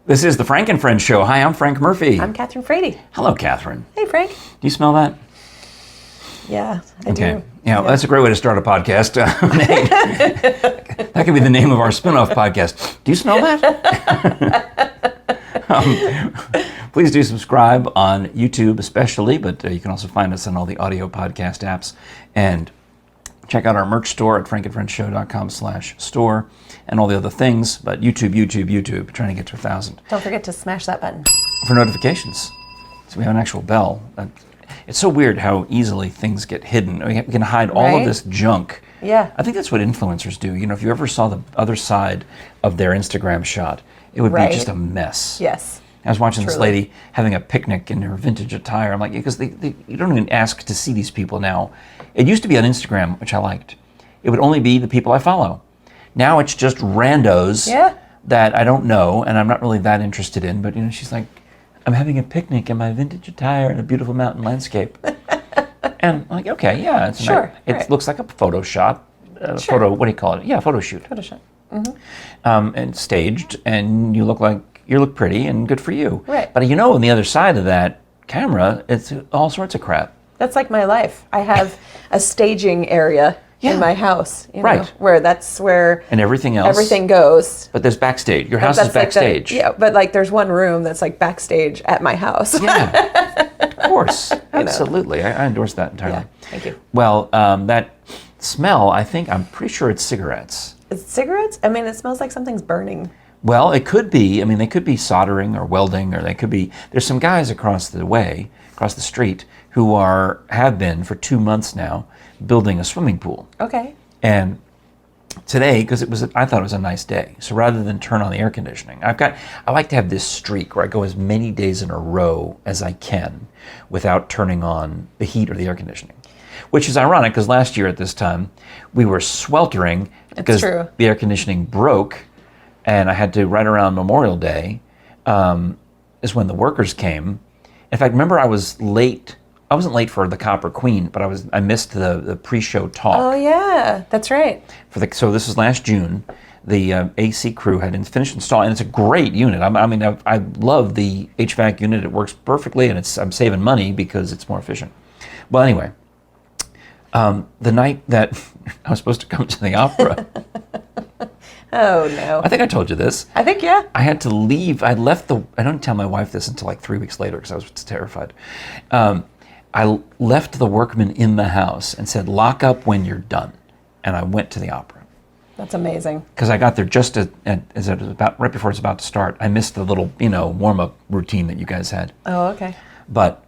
This is the Frank and Friends show. Hi, I'm Frank Murphy. I'm Kathryn Frady. Hello, Kathryn. Hey, Frank. Do you smell that? Yeah, I do. Yeah, that's a great way to start a podcast. That could be the name of our spin-off podcast. Do you smell that? Please do subscribe on YouTube especially, but you can also find us on all the audio podcast apps. And check out our merch store at frankandfriendshow.com/store and all the other things. But YouTube, trying to get to 1,000. Don't forget to smash that button. For notifications. So we have an actual bell. It's so weird how easily things get hidden. We can hide all of this junk. Yeah. I think that's what influencers do. You know, if you ever saw the other side of their Instagram shot, it would be just a mess. Yes. I was watching this lady having a picnic in her vintage attire. I'm like, because you don't even ask to see these people now. It used to be on Instagram, which I liked. It would only be the people I follow. Now it's just randos that I don't know and I'm not really that interested in. But, you know, she's like, I'm having a picnic in my vintage attire in a beautiful mountain landscape. And I'm like, okay, yeah. It's it looks like a Photoshop. Photo, what do you call it? Yeah, photo shoot. Photoshop. Mm-hmm. And staged, and you look pretty and good for you. Right. But you know, on the other side of that camera, it's all sorts of crap. That's like my life. I have a staging area in my house, you know, where and everything goes. But there's backstage. Your house is backstage. But like there's one room that's like backstage at my house. Yeah, of course, absolutely. I endorse that entirely. Yeah, thank you. Well, that smell, I'm pretty sure it's cigarettes. Is it cigarettes? I mean, it smells like something's burning. Well, it could be. I mean, they could be soldering or welding, or they could be. There's some guys across the street, who have been for 2 months now building a swimming pool. Okay. And today, because I thought it was a nice day, so rather than turn on the air conditioning, I like to have this streak where I go as many days in a row as I can without turning on the heat or the air conditioning. Which is ironic because last year at this time we were sweltering because the air conditioning broke, and I had to right around Memorial Day is when the workers came. In fact, remember I was late. I wasn't late for the Copper Queen, but I missed the pre-show talk. Oh yeah, that's right. So this was last June. The AC crew had finished installing, and it's a great unit. I love the HVAC unit. It works perfectly, and I'm saving money because it's more efficient. Well, anyway, the night that I was supposed to come to the opera. Oh no! I think I told you this. I think I had to leave. I don't tell my wife this until like 3 weeks later because I was terrified. I left the workmen in the house and said, "Lock up when you're done," and I went to the opera. That's amazing. Because I got there just as it was right before it's about to start. I missed the little warm-up routine that you guys had. Oh, okay. But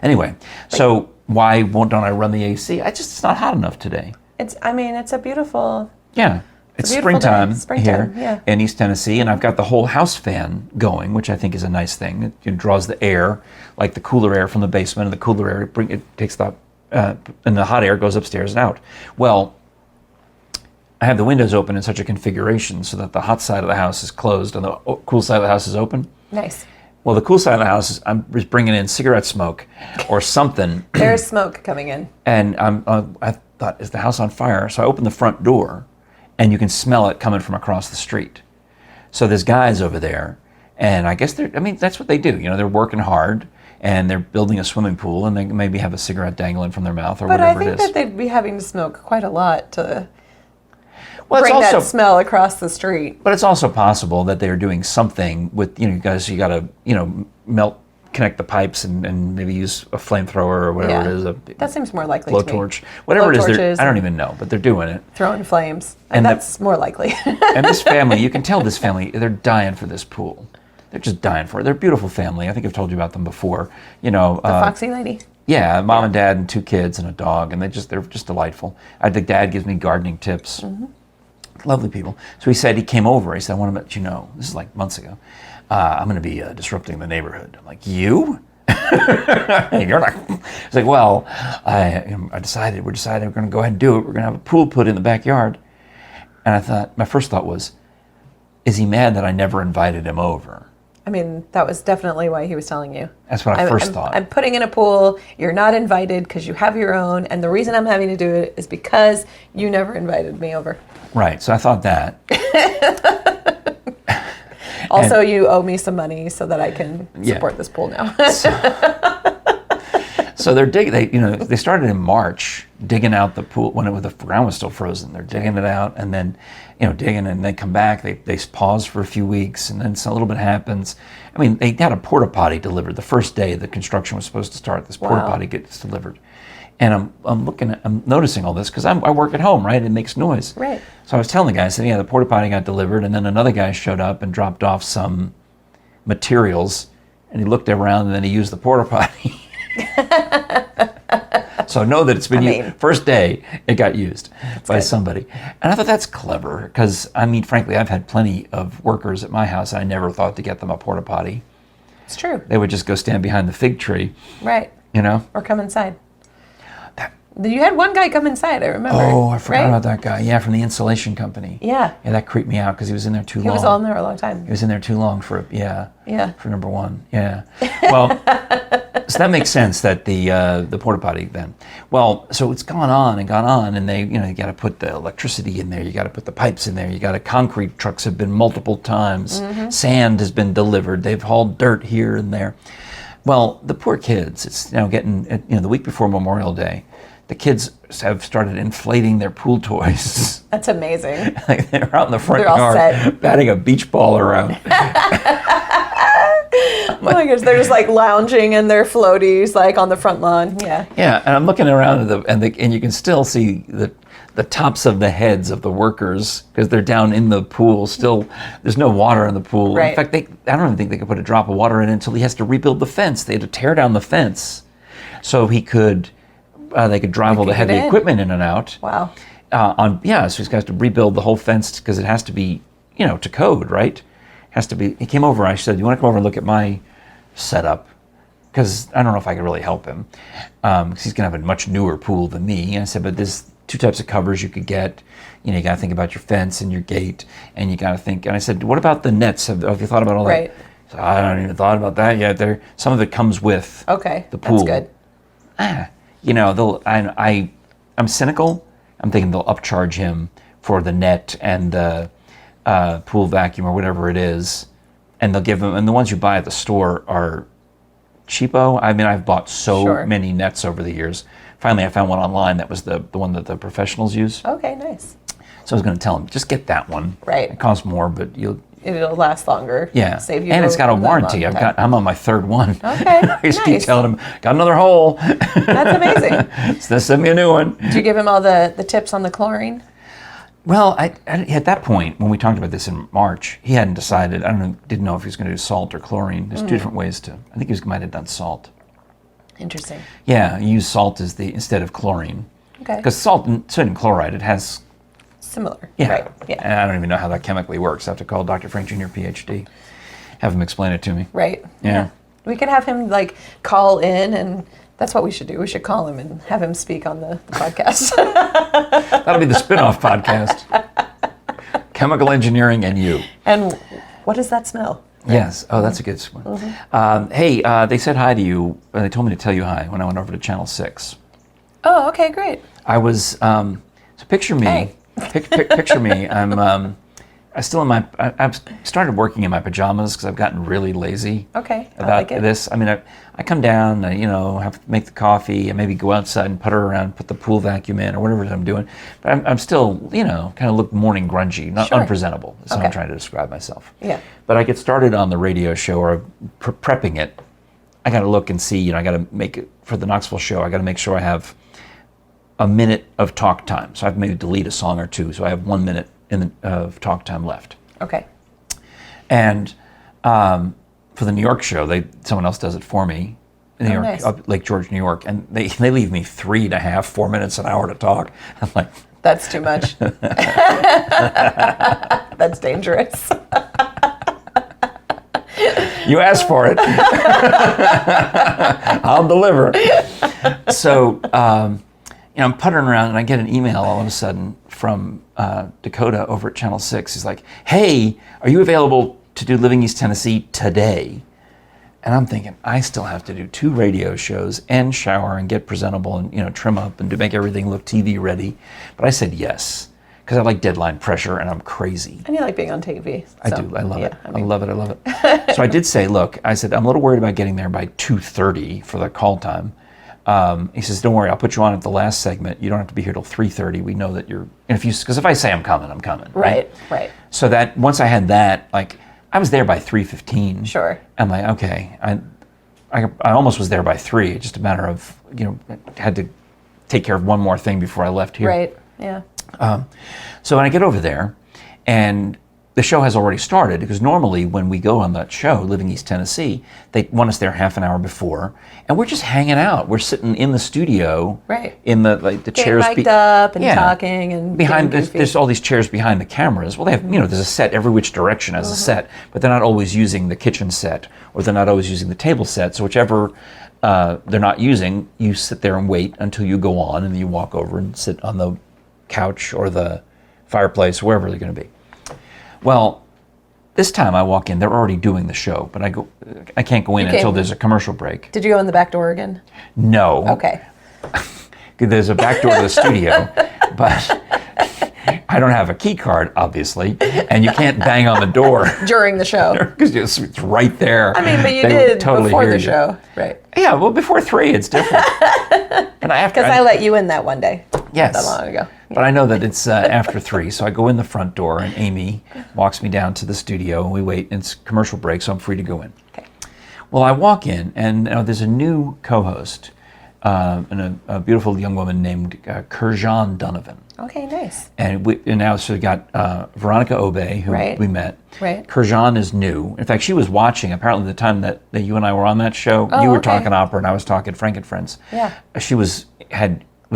anyway, so why don't I run the AC? It's not hot enough today. It's a beautiful. Yeah. It's springtime here in East Tennessee, and I've got the whole house fan going, which I think is a nice thing. It draws the air, like the cooler air from the basement, and the cooler air it takes and the hot air goes upstairs and out. Well, I have the windows open in such a configuration so that the hot side of the house is closed and the cool side of the house is open. Nice. Well, the cool side of the house I'm just bringing in cigarette smoke or something. There's smoke coming in. And I thought, is the house on fire? So I opened the front door. And you can smell it coming from across the street. So there's guys over there, and I guess that's what they do. You know, they're working hard, and they're building a swimming pool, and they maybe have a cigarette dangling from their mouth or whatever it is. But I think that they'd be having to smoke quite a lot to bring that smell across the street. But it's also possible that they're doing something with, you got to, connect the pipes and maybe use a flamethrower or whatever it is. That seems more likely to me. Blowtorch. Whatever it is, I don't even know, but they're doing it. Throwing flames. And that's more likely. And this family, you can tell this family, they're dying for this pool. They're just dying for it. They're a beautiful family. I think I've told you about them before. The Foxy lady? Yeah, mom and dad and 2 kids and a dog, and they're just delightful. The dad gives me gardening tips. Mm-hmm. Lovely people. So he came over. He said, I want to let you know, this is like months ago, I'm going to be disrupting the neighborhood. I'm like, you? You're not. It's like, well, we're decided we're going to go ahead and do it. We're going to have a pool put in the backyard. And my first thought was, is he mad that I never invited him over? I mean, that was definitely why he was telling you. That's what I first thought. I'm putting in a pool. You're not invited because you have your own. And the reason I'm having to do it is because you never invited me over. Right. So I thought that. Also, you owe me some money so that I can support this pool now. So they're digging. They started in March digging out the pool when the ground was still frozen. They're digging it out, and then digging, and they come back. They pause for a few weeks, and then a little bit happens. I mean, they got a porta-potty delivered the first day the construction was supposed to start. This porta-potty gets delivered, and I'm noticing all this because I work at home, right? It makes noise. Right. So I was telling the guy, I said, the porta-potty got delivered, and then another guy showed up and dropped off some materials, and he looked around, and then he used the porta-potty. So know that it's been first day it got used by somebody. And I thought that's clever because, frankly, I've had plenty of workers at my house and I never thought to get them a porta-potty. It's true. They would just go stand behind the fig tree. Right. Or come inside. You had one guy come inside, I remember. Oh, I forgot about that guy. Yeah, from the insulation company. Yeah. Yeah, that creeped me out because he was in there too long. He was on there a long time. He was in there too long for number one. Yeah. Well, so that makes sense that the porta-potty then. Well, so it's gone on, and they, you got to put the electricity in there. You got to put the pipes in there. You got to, concrete trucks have been multiple times. Mm-hmm. Sand has been delivered. They've hauled dirt here and there. Well, the poor kids, it's now getting, the week before Memorial Day, the kids have started inflating their pool toys. That's amazing. Like they're out in the front yard batting a beach ball around. Oh my gosh, they're just like lounging in their floaties like on the front lawn. Yeah. Yeah, and I'm looking around and you can still see the tops of the heads of the workers because they're down in the pool. Still, there's no water in the pool. Right. In fact, I don't even think they could put a drop of water in until he has to rebuild the fence. They had to tear down the fence so they could drive all the heavy equipment in and out. Wow. So he's got to rebuild the whole fence because it has to be, to code, right? Has to be. He came over. I said, "You want to come over and look at my setup?" Because I don't know if I could really help him. Because he's gonna have a much newer pool than me. And I said, "But there's two types of covers you could get. You got to think about your fence and your gate, and you got to think." And I said, "What about the nets? Have you thought about all that?" Right. So I haven't even thought about that yet. Some of it comes with the pool. That's good. I'm cynical. I'm thinking they'll upcharge him for the net and the pool vacuum or whatever it is, and they'll give him. And the ones you buy at the store are cheapo. I've bought so many nets over the years. Finally, I found one online that was the one that the professionals use. Okay, nice. So I was going to tell him, just get that one. Right. It costs more, but it'll last longer. Yeah. Save you. And it's got a warranty. I'm on my third one. Okay. I used to keep telling him, got another hole. That's amazing. So send me a new one. Did you give him all the tips on the chlorine? Well, I at that point, when we talked about this in March, he hadn't decided. Didn't know if he was going to do salt or chlorine. There's two different ways to. I think he might have done salt. Interesting. Yeah, you use salt instead of chlorine. Okay. Because sodium chloride, it has. Similar. Yeah. Right. Yeah. And I don't even know how that chemically works. I have to call Dr. Frank Jr., PhD, have him explain it to me. Right. Yeah. We could have him call in, and that's what we should do. We should call him and have him speak on the podcast. That'll be the spin-off podcast. Chemical engineering and you. And what does that smell? Yes. Oh, that's a good one. Mm-hmm. They said hi to you. They told me to tell you hi when I went over to Channel 6. Oh, okay, great. I was, so picture me. Hey. Picture me. I've started working in my pajamas because I've gotten really lazy. Okay, about this. I come down, have to make the coffee, and maybe go outside and putter around, put the pool vacuum in, or whatever it is I'm doing. But I'm still, kind of look morning grungy, not unpresentable. That's how I'm trying to describe myself. Yeah. But I get started on the radio show or prepping it. I got to look and see. I got to make it for the Knoxville show. I got to make sure I have a minute of talk time. So I have to maybe delete a song or two. So I have 1 minute of talk time left. Okay. And for the New York show, someone else does it for me. In New York, nice. Up Lake George, New York, and they leave me 3.5, 4 minutes an hour to talk. I'm like, that's too much. That's dangerous. You asked for it. I'll deliver. So, I'm puttering around and I get an email all of a sudden from Dakota over at Channel 6. He's like, "Hey, are you available to do Living East Tennessee today?" And I'm thinking, I still have to do 2 radio shows and shower and get presentable and trim up and to make everything look TV ready. But I said yes, because I like deadline pressure and I'm crazy. And you like being on TV. I so, do. I love it. I I love it. So I did say, look, I said, I'm a little worried about getting there by 2:30 for the call time. He says, don't worry, I'll put you on at the last segment. You don't have to be here till 3:30. We know that you're, and because if I say I'm coming, I'm coming. Right. So that once I had that, like, I was there by 3:15. Sure. I'm like, okay, I almost was there by 3. Just a matter of, had to take care of one more thing before I left here. Right. Yeah. So when I get over there, and the show has already started, because normally when we go on that show, Living East Tennessee, they want us there half an hour before, and we're just hanging out. We're sitting in the studio, right, in the chairs, mic'd up and talking and behind. There's all these chairs behind the cameras. Well, they have there's a set every which direction as a set, but they're not always using the kitchen set, or they're not always using the table set. So whichever they're not using, you sit there and wait until you go on, and then you walk over and sit on the couch or the fireplace, wherever they're going to be. Well, this time I walk in, they're already doing the show, but I can't go in until there's a commercial break. Did you go in the back door again? No. Okay. There's a back door to the studio, but I don't have a key card, obviously, and you can't bang on the door during the show because it's right there. I mean, but you did totally before the show, right? Yeah, well, before 3, it's different. And I let you in that one day. Yes. Not that long ago. But I know that it's after 3, so I go in the front door, and Amy walks me down to the studio, and we wait. And it's commercial break, so I'm free to go in. Okay. Well, I walk in, and there's a new co-host, and a beautiful young woman named Kurjan Donovan. Okay, nice. And now so we got Veronica Obey, who we met. Right. Kurjan is new. In fact, she was watching, apparently the time that you and I were on that show. Oh, you were talking opera, and I was talking Frank and Friends. Yeah. She was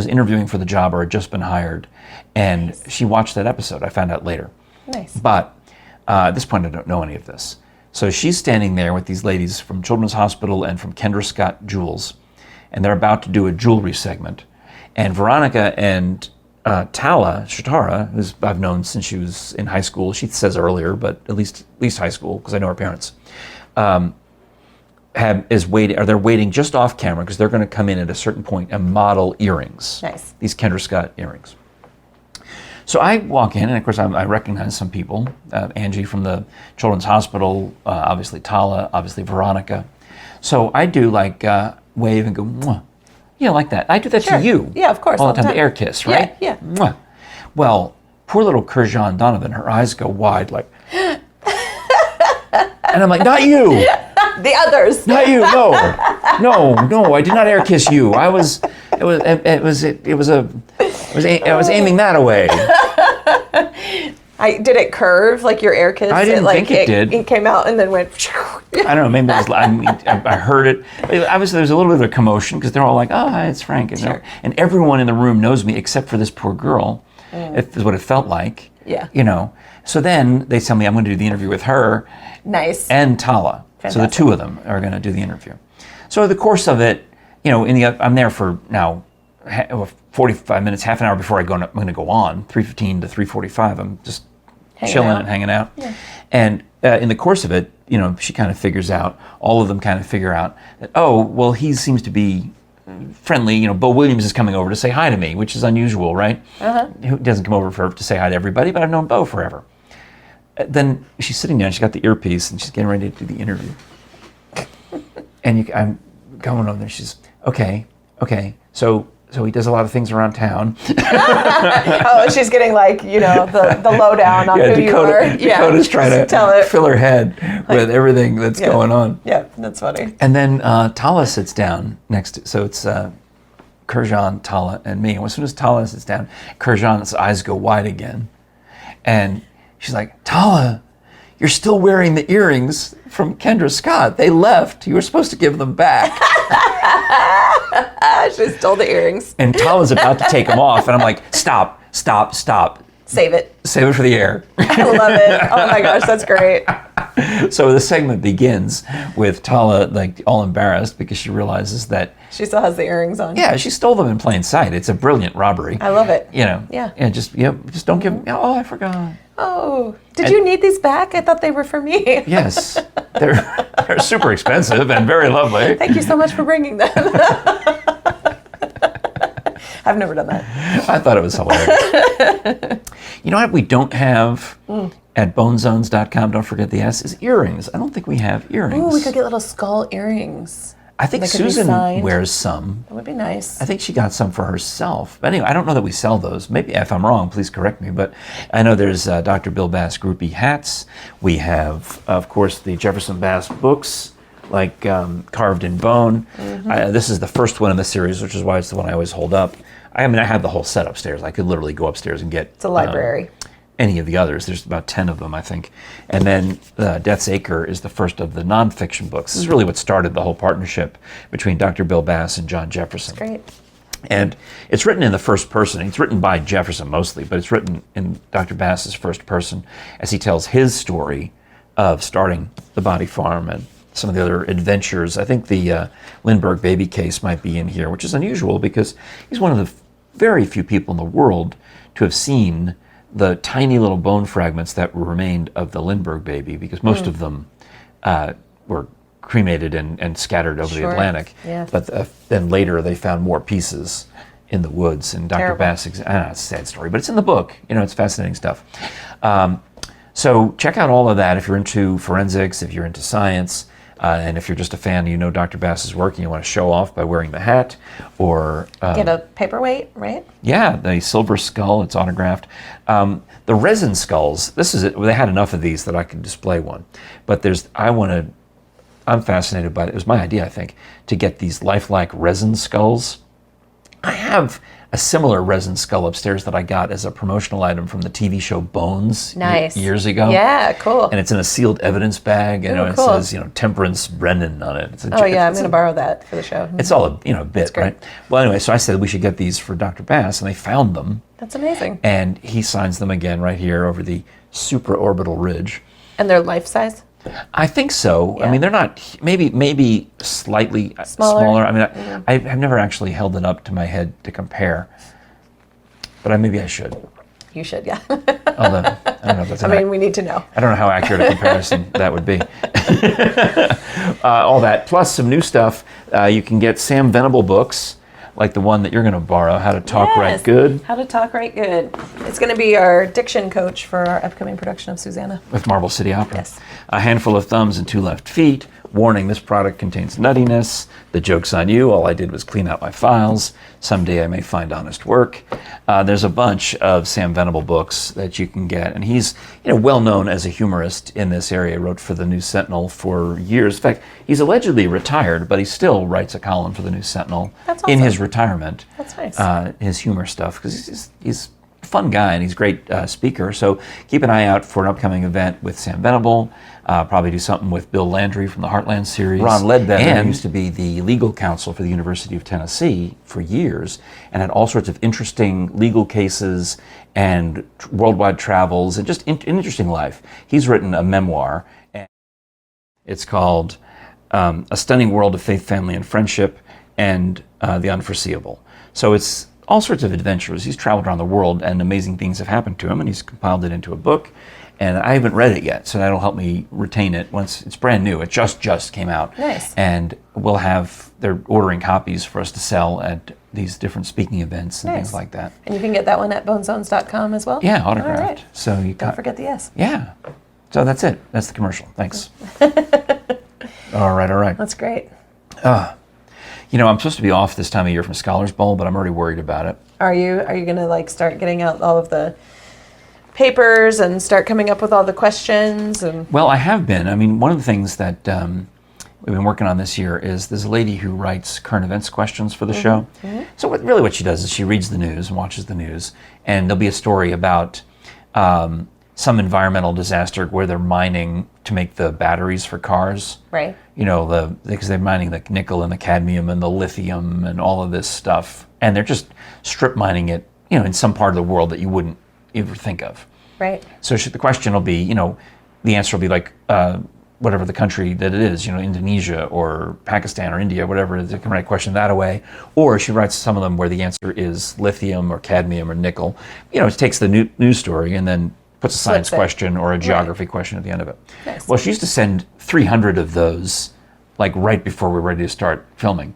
interviewing for the job, or had just been hired, and she watched that episode. I found out later. Nice. But at this point, I don't know any of this. So she's standing there with these ladies from Children's Hospital and from Kendra Scott Jewels, and they're about to do a jewelry segment. And Veronica and Tala Shatara, who I've known since she was in high school, she says earlier, but at least high school, because I know her parents, they're waiting just off camera because they're going to come in at a certain point and model earrings. Nice. These Kendra Scott earrings. So I walk in, and of course I recognize some people. Angie from the Children's Hospital, obviously Tala, obviously Veronica. So I do wave and go, mwah. Like that. I do that to you. Yeah, of course. All the time. The air kiss, right? Yeah. Mwah. Well, poor little Kurjan Donovan, her eyes go wide like, and I'm like, not you. The others. Not you. No, I did not air kiss you. I was aiming that away. Did it curve like your air kiss? I didn't think it did. It came out and then went. I don't know. Maybe I heard it. Obviously, there's a little bit of a commotion because they're all like, "Oh, hi, it's Frank," and everyone in the room knows me except for this poor girl. Is what it felt like. Yeah. So then they tell me I'm going to do the interview with her. Nice. And Tala. Fantastic. So the two of them are going to do the interview. So the course of it, I'm there for now 45 minutes, half an hour before I'm going to go on, 3:15 to 3:45. I'm just chilling and hanging out. Yeah. And in the course of it, she kind of figures out, all of them kind of figure out that, oh, well, he seems to be friendly. Bo Williams is coming over to say hi to me, which is unusual, right? Who doesn't come over to say hi to everybody, but I've known Bo forever. Then she's sitting down, she's got the earpiece, and she's getting ready to do the interview. And I'm going over there, she's, okay, so he does a lot of things around town. Oh, she's getting the lowdown on who you are. Dakota's trying to fill her head with everything that's going on. Yeah, that's funny. And then Tala sits down so it's Kurjan, Tala, and me. And as soon as Tala sits down, Kurjan's eyes go wide again. And she's like, Tala, you're still wearing the earrings from Kendra Scott. They left. You were supposed to give them back. She stole the earrings. And Tala's about to take them off, and I'm like, stop. Save it for the air. I love it. Oh my gosh, that's great. So the segment begins with Tala all embarrassed because she realizes that she still has the earrings on. Yeah, she stole them in plain sight. It's a brilliant robbery. I love it. Yeah. And just don't give them. Oh, I forgot. Oh, did you need these back? I thought they were for me. Yes, they're super expensive and very lovely. Thank you so much for bringing them. I've never done that. I thought it was hilarious. You know what we don't have at bonezones.com, don't forget the S, is earrings. I don't think we have earrings. Ooh, we could get little skull earrings. I think They could be Susan signed. wears some. That would be nice. I think she got some for herself. But anyway, I don't know that we sell those. Maybe if I'm wrong, please correct me. But I know there's Dr. Bill Bass groupie hats. We have, of course, the Jefferson Bass books, like Carved in Bone. This is the first one in the series, which is why it's the one I always hold up. I mean, I have the whole set upstairs. I could literally go upstairs and get... It's a library. Any of the others. There's about 10 of them, I think. And then Death's Acre is the first of the nonfiction books. This is really what started the whole partnership between Dr. Bill Bass and John Jefferson. That's great. And it's written in the first person. It's written by Jefferson mostly, but it's written in Dr. Bass's first person as he tells his story of starting the Body Farm and some of the other adventures. I think the Lindbergh baby case might be in here, which is unusual because he's one of the very few people in the world to have seen the tiny little bone fragments that remained of the Lindbergh baby, because most of them were cremated and scattered over the Atlantic. Yeah. But then later they found more pieces in the woods. And Dr. Terrible. Bass, it's a sad story, but it's in the book. It's fascinating stuff. So check out all of that if you're into forensics, if you're into science. And if you're just a fan, Dr. Bass's work and you want to show off by wearing the hat or... Get a paperweight, right? Yeah, the silver skull, it's autographed. The resin skulls, this is it. They had enough of these that I could display one. But I'm fascinated by it. It was my idea, I think, to get these lifelike resin skulls. I have a similar resin skull upstairs that I got as a promotional item from the TV show Bones Nice. Years ago. Yeah, cool. And it's in a sealed evidence bag, and Ooh, it cool. says, Temperance Brennan on it. Oh yeah, I'm going to borrow that for the show. It's all a bit, great. right? Well, anyway, so I said we should get these for Dr. Bass, and they found them, That's amazing. and he signs them again right here over the supraorbital ridge. And they're life size? I think so. Yeah. I mean, they're not, maybe slightly smaller. I mean, I've never actually held it up to my head to compare, but maybe I should. You should, yeah. Although, I don't know if that's we need to know. I don't know how accurate a comparison that would be. All that, plus some new stuff. You can get Sam Venable books, like the one that you're going to borrow, How to Talk Right Good. How to Talk Right Good. It's going to be our diction coach for our upcoming production of Susannah. With Marble City Opera. Yes. A Handful of Thumbs and Two Left Feet. Warning, this product contains nuttiness. The joke's on you. All I did was clean out my files. Someday I may find honest work. There's a bunch of Sam Venable books that you can get. And he's well known as a humorist in this area. Wrote for the News Sentinel for years. In fact, he's allegedly retired, but he still writes a column for the News Sentinel. That's in awesome. his retirement. That's nice. His humor stuff, because he's a fun guy and he's a great speaker. So keep an eye out for an upcoming event with Sam Venable. Probably do something with Bill Landry from the Heartland series. Ron Ledbetter, who used to be the legal counsel for the University of Tennessee for years and had all sorts of interesting legal cases and worldwide travels and just an interesting life. He's written a memoir. And it's called A Stunning World of Faith, Family, and Friendship and the Unforeseeable. So it's all sorts of adventures. He's traveled around the world and amazing things have happened to him, and he's compiled it into a book. And I haven't read it yet, so that'll help me retain it once it's brand new. It just came out. Nice. And they're ordering copies for us to sell at these different speaking events and things like that. And you can get that one at bonezones.com as well? Yeah, autographed. All right. So Don't forget the S. Yeah. So that's it. That's the commercial. Thanks. All right. That's great. I'm supposed to be off this time of year from Scholars Bowl, but I'm already worried about it. Are you going to start getting out all of the papers and start coming up with all the questions? Well, I have been. I mean, one of the things that we've been working on this year is there's a lady who writes current events questions for the show. Mm-hmm. So what she does is she reads the news and watches the news, and there'll be a story about some environmental disaster where they're mining to make the batteries for cars. Right. Because they're mining the nickel and the cadmium and the lithium and all of this stuff, and they're just strip mining it, in some part of the world that you wouldn't ever think of. Right. So the question will be, the answer will be like whatever the country that it is, Indonesia or Pakistan or India, whatever. They can write a question that way. Or she writes some of them where the answer is lithium or cadmium or nickel. It takes the news story and then puts a science question or a geography question at the end of it. Nice. Well, she used to send 300 of those, right before we're ready to start filming.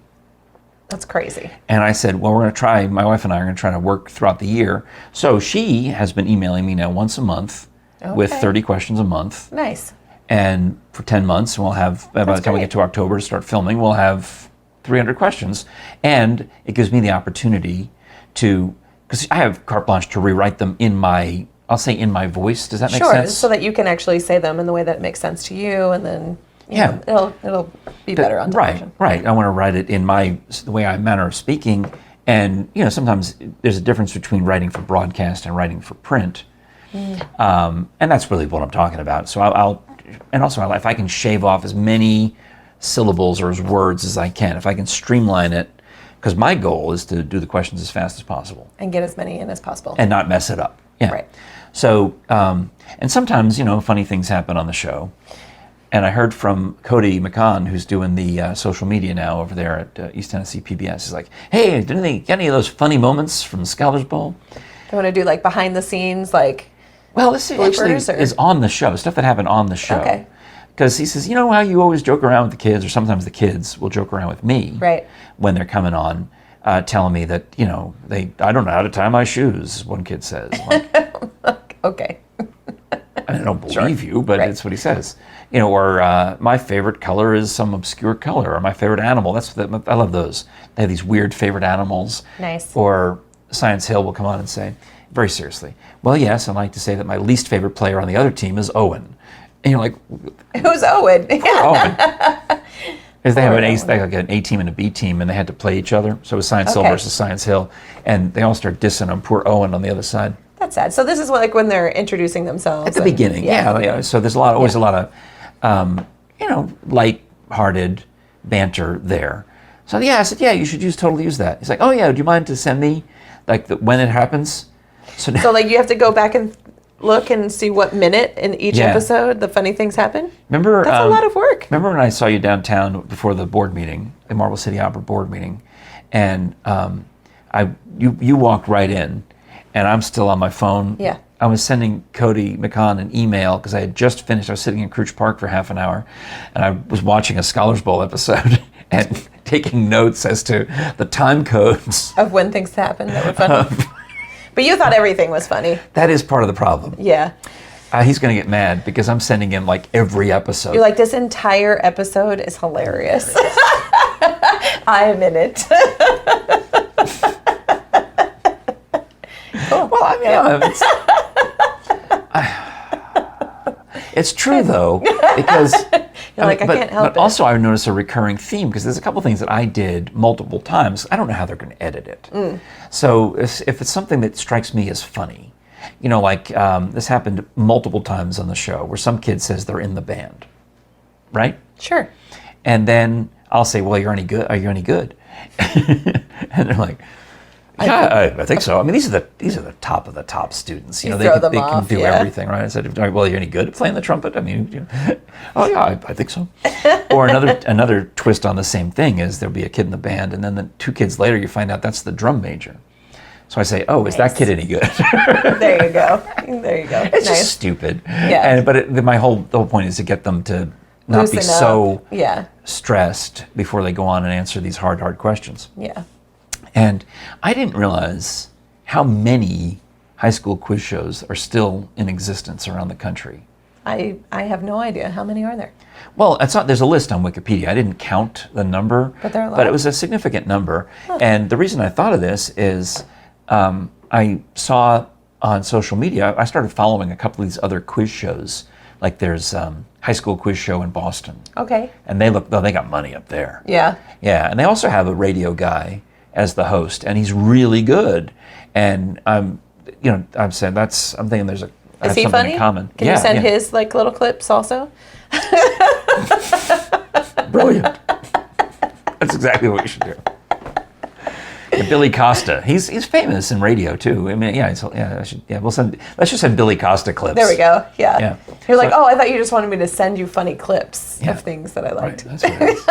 That's crazy. And I said, well, my wife and I are going to try to work throughout the year. So she has been emailing me now once a month with 30 questions a month. Nice. And for 10 months, we'll have, by the time we get to October to start filming, we'll have 300 questions. And it gives me the opportunity to, because I have carte blanche to rewrite them in my voice. Does that make sense? Sure, so that you can actually say them in the way that makes sense to you, and then you know, it'll be better on television. Right. I want to write it in the way I manner of speaking. And, you know, sometimes there's a difference between writing for broadcast and writing for print. And that's really what I'm talking about. So if I can shave off as many syllables or as words as I can, if I can streamline it, because my goal is to do the questions as fast as possible. And get as many in as possible. And not mess it up. Yeah. Right. So, and sometimes, you know, funny things happen on the show. And I heard from Cody McCann, who's doing the social media now over there at East Tennessee PBS. He's like, hey, didn't they get any of those funny moments from the Scholars Bowl? They want to do like behind the scenes, like well, this actually is on the show, stuff that happened on the show. Okay. Because he says, you know how you always joke around with the kids, or sometimes the kids will joke around with me when they're coming on, telling me that, you know, I don't know how to tie my shoes, one kid says. Like, okay. I don't believe you, but it's what he says. You know, or my favorite color is some obscure color, or my favorite animal. I love those. They have these weird favorite animals. Nice. Or Science Hill will come on and say, very seriously, well, yes, I like to say that my least favorite player on the other team is Owen. And you're like, who's Owen? Owen. Because they have an A team and a B team, and they had to play each other. So it was Science Hill versus Science Hill, and they all start dissing on poor Owen on the other side. That's sad. So this is like when they're introducing themselves at the beginning. Yeah. So there's always a lot of, you know, light-hearted banter there. So I said, you should totally use that. He's like, oh yeah, do you mind to send me like when it happens? So like you have to go back and look and see what minute in each episode the funny things happen? Remember, that's a lot of work. Remember when I saw you downtown before the board meeting, the Marble City Opera board meeting, and you walked right in, and I'm still on my phone. Yeah. I was sending Cody McCann an email because I had just finished. I was sitting in Crouch Park for half an hour, and I was watching a Scholars Bowl episode and taking notes as to the time codes of when things happened that were funny. But you thought everything was funny. That is part of the problem. Yeah. He's going to get mad because I'm sending him like every episode. You're like, this entire episode is hilarious. I'm in it. Cool. Well, I mean, it's true though, because I can't help it. But also, I noticed a recurring theme because there's a couple things that I did multiple times. I don't know how they're going to edit it. So if it's something that strikes me as funny, you know, like this happened multiple times on the show where some kid says they're in the band, right? Sure. And then I'll say, well, you're any good? Are you any good? And they're like, yeah, I think so. I mean, these are the top of the top students. You know, they can do everything, right? I said, well, you're any good at playing the trumpet? I mean, you know, oh yeah, I think so. Or another twist on the same thing is there'll be a kid in the band, and then the 2 kids later you find out that's the drum major. So I say, oh, is that kid any good? There you go. It's just stupid. Yeah. But the whole point is to get them to not Loosen be so up. stressed before they go on and answer these hard questions. Yeah. And I didn't realize how many high school quiz shows are still in existence around the country. I have no idea. How many are there? Well, there's a list on Wikipedia. I didn't count the number, but there are a lot. But it was a significant number. Huh. And the reason I thought of this is I saw on social media, I started following a couple of these other quiz shows. Like there's high school quiz show in Boston. Okay. And they got money up there. Yeah. Yeah, and they also have a radio guy as the host, and he's really good. And I'm saying I'm thinking there's is he something funny? In common. Can you send his like little clips also? Brilliant. That's exactly what we should do. Yeah, Billy Costa, he's famous in radio too. I mean, let's just send Billy Costa clips. There we go. Yeah. You're like, oh, I thought you just wanted me to send you funny clips of things that I liked. Right, that's what it is.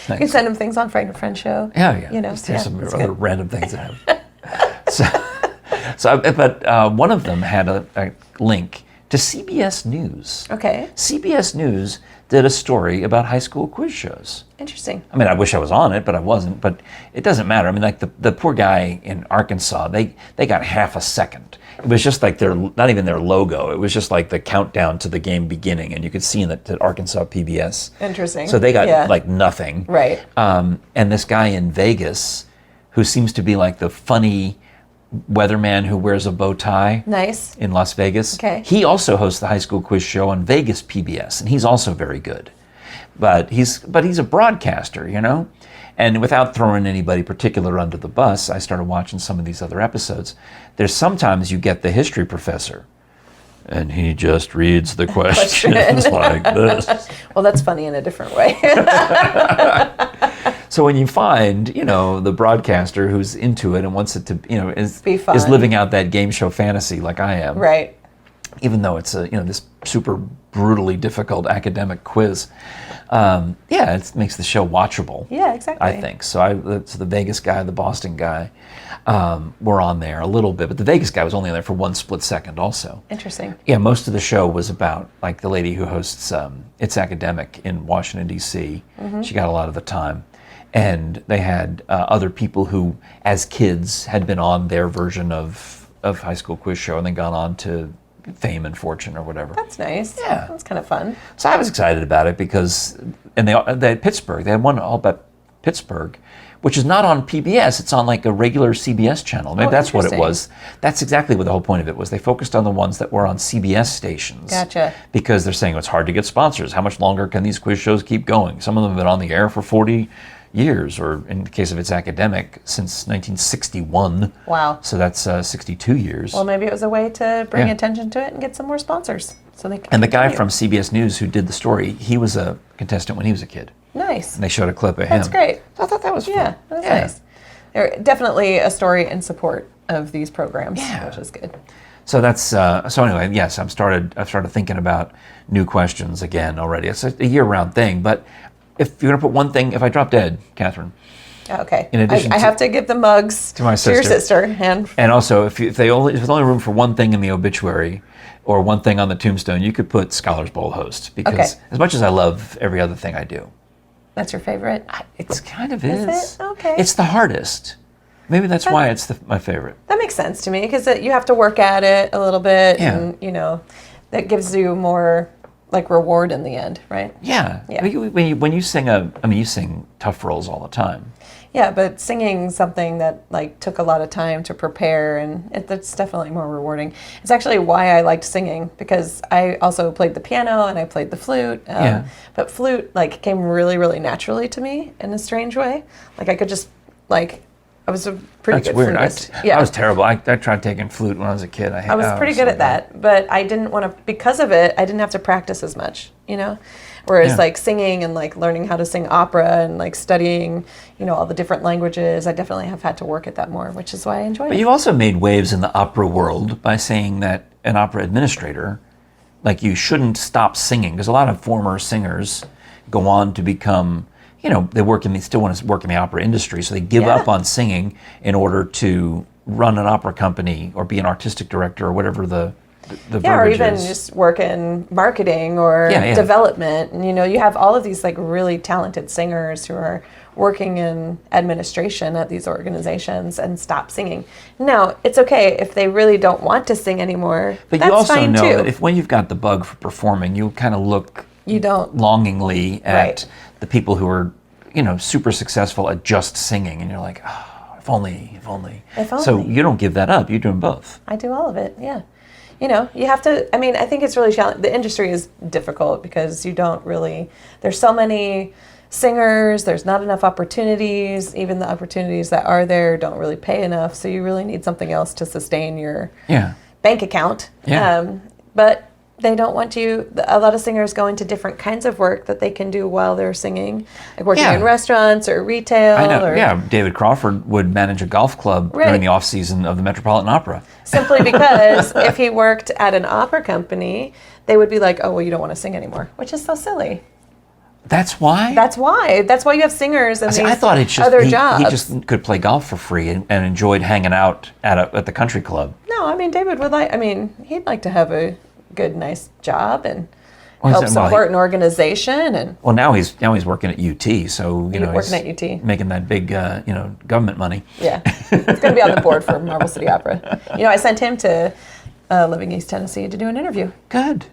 You can send him things on Frank and Friend show. Yeah. You know, there's some other random things that have. But one of them had a link to CBS News. Okay. CBS News did a story about high school quiz shows. Interesting. I mean, I wish I was on it, but I wasn't. But it doesn't matter. I mean, like the poor guy in Arkansas, they got half a second. It was just like not even their logo. It was just like the countdown to the game beginning, and you could see in the Arkansas PBS. Interesting. So they got like nothing. Right. And this guy in Vegas, who seems to be like the funny weatherman who wears a bow tie. Nice. In Las Vegas. Okay. He also hosts the high school quiz show on Vegas PBS, and he's also very good. But he's a broadcaster, you know? And without throwing anybody particular under the bus, I started watching some of these other episodes. There's sometimes you get the history professor, and he just reads the questions like this. Well, that's funny in a different way. So when you find, you know, the broadcaster who's into it and wants it to, you know, is living out that game show fantasy like I am. Right. Even though it's this super brutally difficult academic quiz. It makes the show watchable. Yeah, exactly. I think. So the Vegas guy, the Boston guy, were on there a little bit, but the Vegas guy was only on there for one split second also. Interesting. Yeah, most of the show was about like the lady who hosts It's Academic in Washington, D.C. Mm-hmm. She got a lot of the time. And they had other people who, as kids, had been on their version of High School Quiz Show and then gone on to fame and fortune or whatever. That's nice. Yeah. That's kind of fun. So I was excited about it because, and they had Pittsburgh. They had one all about Pittsburgh, which is not on PBS. It's on like a regular CBS channel. Maybe that's what it was. That's exactly what the whole point of it was. They focused on the ones that were on CBS stations. Gotcha. Because they're saying it's hard to get sponsors. How much longer can these quiz shows keep going? Some of them have been on the air for 40 years, or in the case of It's Academic, since 1961. Wow. So that's 62 years. Well, maybe it was a way to bring attention to it and get some more sponsors. So they can and the guy continue. from CBS News who did the story, he was a contestant when he was a kid. Nice. And they showed a clip of him. That's great. So I thought that was fun. Yeah, that's nice. They're definitely a story in support of these programs, which is good. So that's so anyway. Yes, I've started thinking about new questions again already. It's a year-round thing, but if you're gonna put one thing, if I drop dead, Kathryn. Okay. In addition I have to give the mugs to my your sister, and also if there's only room for one thing in the obituary or one thing on the tombstone, you could put Scholars Bowl host, because as much as I love every other thing I do, that's your favorite. It's kind of is. It? Okay. It's the hardest. Maybe that's why it's my favorite. That makes sense to me, because you have to work at it a little bit, and that gives you more like reward in the end, right? Yeah. When you sing you sing tough roles all the time. Yeah, but singing something that like took a lot of time to prepare, and that's definitely more rewarding. It's actually why I liked singing, because I also played the piano and I played the flute. But flute like came really, really naturally to me in a strange way. Like I could just I was a pretty good flutist. I was terrible. I tried taking flute when I was a kid. I was pretty good at that, but I didn't want to, because of it, I didn't have to practice as much, Whereas like singing and like learning how to sing opera and like studying, all the different languages, I definitely have had to work at that more, which is why I enjoy it. But you also made waves in the opera world by saying that an opera administrator, like you shouldn't stop singing, because a lot of former singers go on to become, they still want to work in the opera industry, so they give up on singing in order to run an opera company or be an artistic director or whatever the or even is. just work in marketing or development. And you have all of these like really talented singers who are working in administration at these organizations and stop singing. Now, it's okay if they really don't want to sing anymore. But that's you also fine know too. that when you've got the bug for performing, you kind of look longingly at Right. the people who are, super successful at just singing, and you're like, oh, if only. So you don't give that up. You're doing both. I do all of it, yeah. You have to, I think it's really challenging. The industry is difficult because you don't really, there's so many singers, there's not enough opportunities. Even the opportunities that are there don't really pay enough. So you really need something else to sustain your bank account. Yeah. But they don't want you, a lot of singers go into different kinds of work that they can do while they're singing, like working in restaurants or retail. I know, David Crawford would manage a golf club during the off season of the Metropolitan Opera. Simply because if he worked at an opera company, they would be like, oh, well, you don't want to sing anymore, which is so silly. That's why? That's why you have singers and I thought other jobs. He just could play golf for free and enjoyed hanging out at the country club. No, David would he'd like to have a good, nice job and Well, help he's- well, support an organization. And Well, now he's working at UT, so You're he's working at UT. making that big government money. yeah, he's going to be on the board for Marble City Opera. I sent him to Living East Tennessee to do an interview. Good,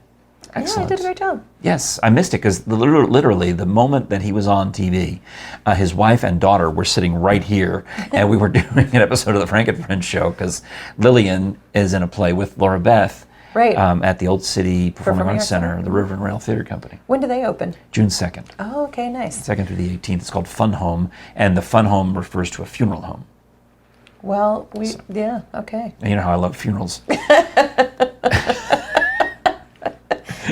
Yeah, excellent. he did a great job. Yes, I missed it because literally the moment that he was on TV, his wife and daughter were sitting right here, and we were doing an episode of the Frank and Friends show because Lillian is in a play with Laura Beth. Right. At the Old City Performing Performing Arts Arts Center, Center. the River and Rail Theater Company. When do they open? June 2nd. Oh, okay, nice. 2nd through the 18th. It's called Fun Home, and the Fun Home refers to a funeral home. Well, yeah, okay. And you know how I love funerals.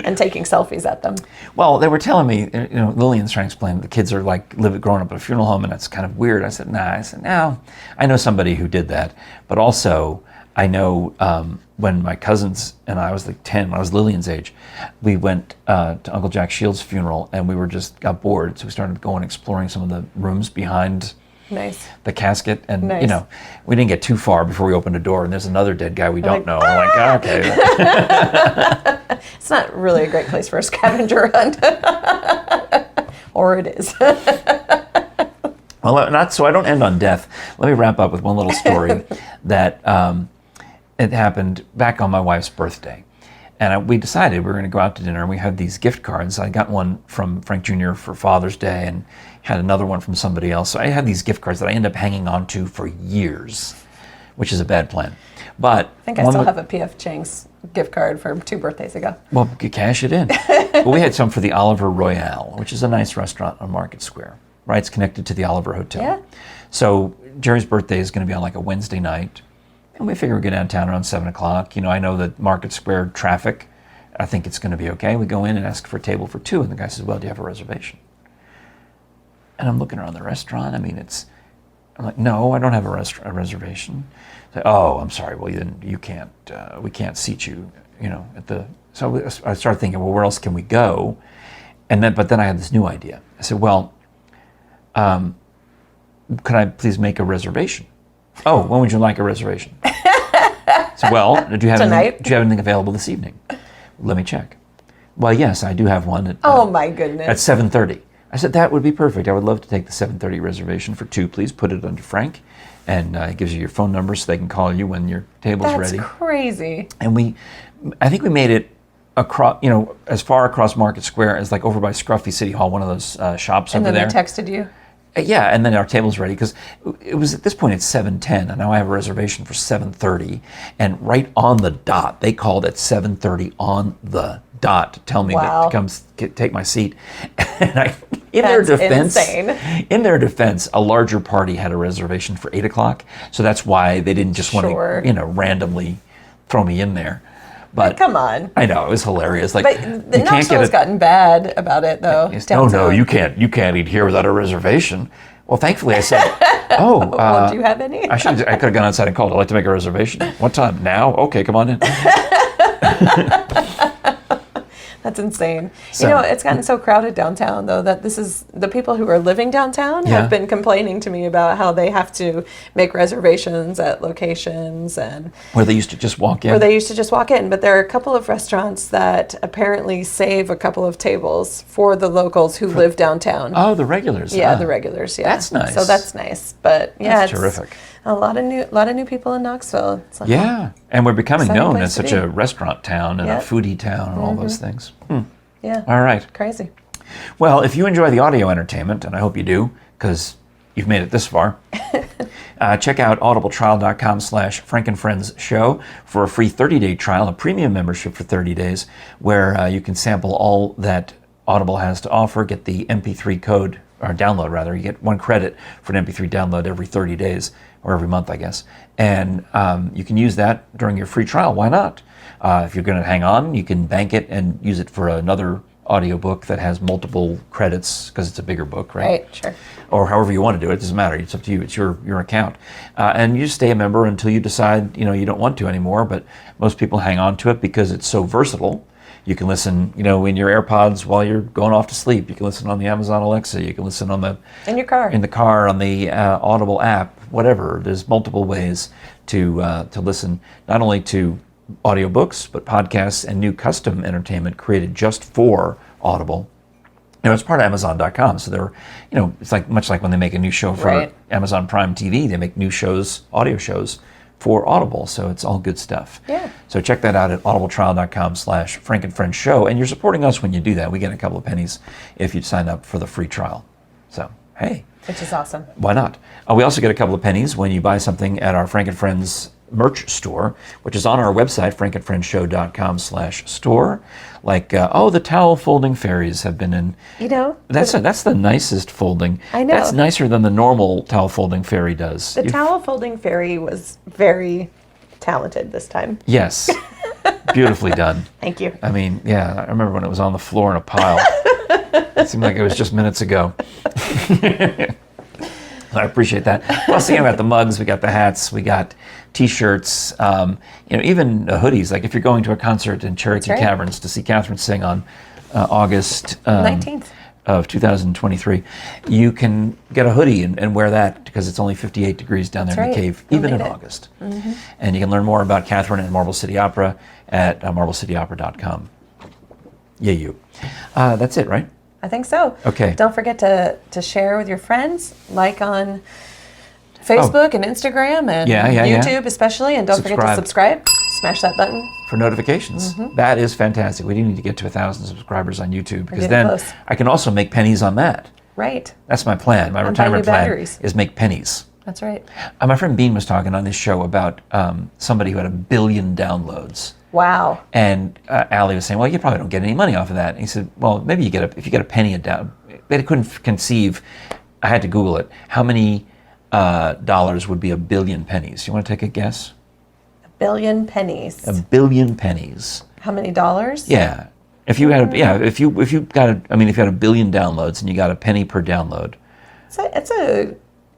And taking selfies at them. Well, they were telling me, Lillian's trying to explain that the kids are growing up in a funeral home, and that's kind of weird. I said, nah. I said, no, I know somebody who did that. But also, I know when my cousins and I was like 10, when I was Lillian's age, we went to Uncle Jack Shields' funeral, and we got bored, so we started going exploring some of the rooms behind Nice. the casket, and Nice. we didn't get too far before we opened a door, and there's another dead guy we don't know. We're like, okay. It's not really a great place for a scavenger hunt. Or it is. Well, so I don't end on death. Let me wrap up with one little story that it happened back on my wife's birthday. And we decided we were going to go out to dinner, and we had these gift cards. I got one from Frank Jr. for Father's Day and had another one from somebody else. So I had these gift cards that I ended up hanging on to for years, which is a bad plan. But I think I still have a P.F. Chang's gift card from 2 birthdays ago. Well, you cash it in. Well, we had some for the Oliver Royale, which is a nice restaurant on Market Square, right? It's connected to the Oliver Hotel. Yeah. So Jerry's birthday is going to be on like a Wednesday night, and we figure we get downtown around 7 o'clock. I know that Market Square traffic, I think it's going to be okay. We go in and ask for a table for 2, and the guy says, well, do you have a reservation? And I'm looking around the restaurant. I'm like, no, I don't have a reservation. Say, oh, I'm sorry. Well, then you can't. We can't seat you. At the. So I started thinking, well, where else can we go? But then I had this new idea. I said, well, could I please make a reservation? Oh, when would you like a reservation? So, well, do you have anything available this evening? Let me check. Well, yes, I do have one. Oh my goodness. At 7:30. I said, that would be perfect. I would love to take the 7:30 reservation for 2, please. Put it under Frank, and it gives you your phone number so they can call you when your table's ready. That's crazy. And I think we made it across, as far across Market Square as like over by Scruffy City Hall, one of those shops over there. And then they texted you? Yeah, and then our table's ready because it was at this point it's 7:10, and now I have a reservation for 7:30, and right on the dot they called at 7:30 on the dot to tell me to come take my seat. And in their defense, a larger party had a reservation for 8 o'clock, so that's why they didn't just want to randomly throw me in there. But come on. I know, it was hilarious. Like, but the Knoxville's gotten bad about it, though. No, you can't eat here without a reservation. Well, thankfully I said, well, do you have any? I could have gone outside and called. I'd like to make a reservation. What time? Now? Okay, come on in. That's insane. It's gotten so crowded downtown, though, that the people who are living downtown have been complaining to me about how they have to make reservations at locations and where they used to just walk in. But there are a couple of restaurants that apparently save a couple of tables for the locals who live downtown. Oh, the regulars. Yeah, the regulars. Yeah, that's nice. So that's nice. But yeah, that's terrific. A lot of new people in Knoxville. It's like, and we're becoming known as such be. a restaurant town and a foodie town and all those things. Yeah. All right. Crazy. Well, if you enjoy the audio entertainment, and I hope you do, because you've made it this far, check out audibletrial.com/FrankandFriendsShow for a free 30-day trial, a premium membership for 30 days, where you can sample all that Audible has to offer, get the MP3 code, or download rather. You get 1 credit for an MP3 download every 30 days, or every month, I guess. And you can use that during your free trial. Why not? If you're going to hang on, you can bank it and use it for another audiobook that has multiple credits because it's a bigger book, right? Right, sure. Or however you want to do it. It doesn't matter. It's up to you. It's your account. And you just stay a member until you decide you don't want to anymore. But most people hang on to it because it's so versatile. You can listen, in your AirPods while you're going off to sleep. You can listen on the Amazon Alexa. You can listen on in your car. In the car, on the Audible app, whatever. There's multiple ways to listen, not only to audiobooks, but podcasts and new custom entertainment created just for Audible. It's part of Amazon.com, so they're, it's like much like when they make a new show for Right. Amazon Prime TV, they make new shows, audio shows for Audible, so it's all good stuff. Yeah. So check that out at audibletrial.com/Frank and Friends Show, and you're supporting us when you do that. We get a couple of pennies if you sign up for the free trial. So, hey. Which is awesome. Why not? We also get a couple of pennies when you buy something at our Frank and Friends merch store, which is on our website, frankandfriendshow.com/store. Like, the towel folding fairies have been in. That's the nicest folding. I know. That's nicer than the normal towel folding fairy does. The towel folding fairy was very talented this time. Yes. Beautifully done. Thank you. I mean, yeah, I remember when it was on the floor in a pile. It seemed like it was just minutes ago. I appreciate that. Plus, we got the mugs, we got the hats, we got T-shirts, even hoodies. Like if you're going to a concert in Cherokee That's right. Caverns to see Kathryn sing on August 19th. of 2023, you can get a hoodie and wear that because it's only 58 degrees down there That's in the right. cave, We even in made it. August. Mm-hmm. And you can learn more about Kathryn and Marble City Opera at marblecityopera.com. Yeah, you. That's it, right? I think so. Okay. Don't forget to share with your friends, like on Facebook and Instagram and YouTube especially, and don't forget to subscribe. Smash that button. For notifications. Mm-hmm. That is fantastic. We do need to get to 1,000 subscribers on YouTube because getting then close. I can also make pennies on that. Right. That's my plan. My And buy retirement new plan batteries. is make pennies. That's right. My friend Bean was talking on this show about somebody who had 1 billion downloads. Wow. And Allie was saying, well, you probably don't get any money off of that. And he said, well, maybe if you get a penny a down. They couldn't conceive, I had to Google it, how many dollars would be 1 billion pennies? You want to take a guess? 1 billion pennies. 1 billion pennies. How many dollars? Yeah. If you had, if you got, if you had 1 billion downloads and you got a penny per download.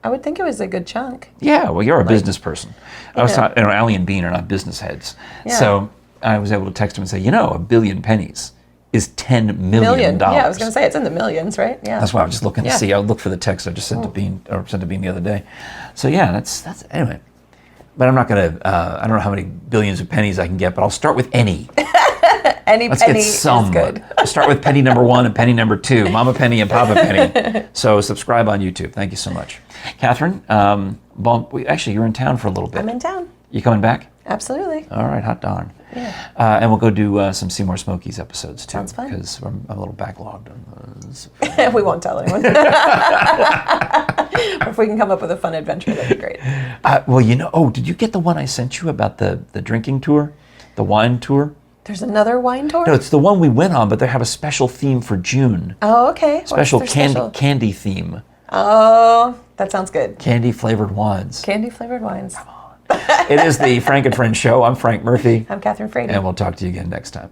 I would think it was a good chunk. Yeah, well, you're a business person. I was talking, Allie and Bean are not business heads. Yeah. So I was able to text him and say, 1 billion pennies is $10 million. Yeah, I was going to say it's in the millions, right? Yeah. That's why I was just looking to see. I looked for the text I just sent to Bean, the other day. So yeah, that's anyway. But I'm not going to, I don't know how many billions of pennies I can get, but I'll start with any. Let's get some. is good. I'll start with penny number 1 and penny number 2, Mama Penny and Papa Penny. So subscribe on YouTube. Thank you so much. Kathryn, actually, you're in town for a little bit. I'm in town. You coming back? Absolutely. All right, hot darn. Yeah. And we'll go do some Seymour Smokies episodes too. Sounds fun. Because I'm a little backlogged on those. We won't tell anyone. If we can come up with a fun adventure, that'd be great. Did you get the one I sent you about the drinking tour? The wine tour? There's another wine tour? No, it's the one we went on, but they have a special theme for June. Oh, okay. Special candy theme. Oh, that sounds good. Candy flavored wines. Candy flavored wines. It is the Frank and Friends Show. I'm Frank Murphy. I'm Kathryn Frady. And we'll talk to you again next time.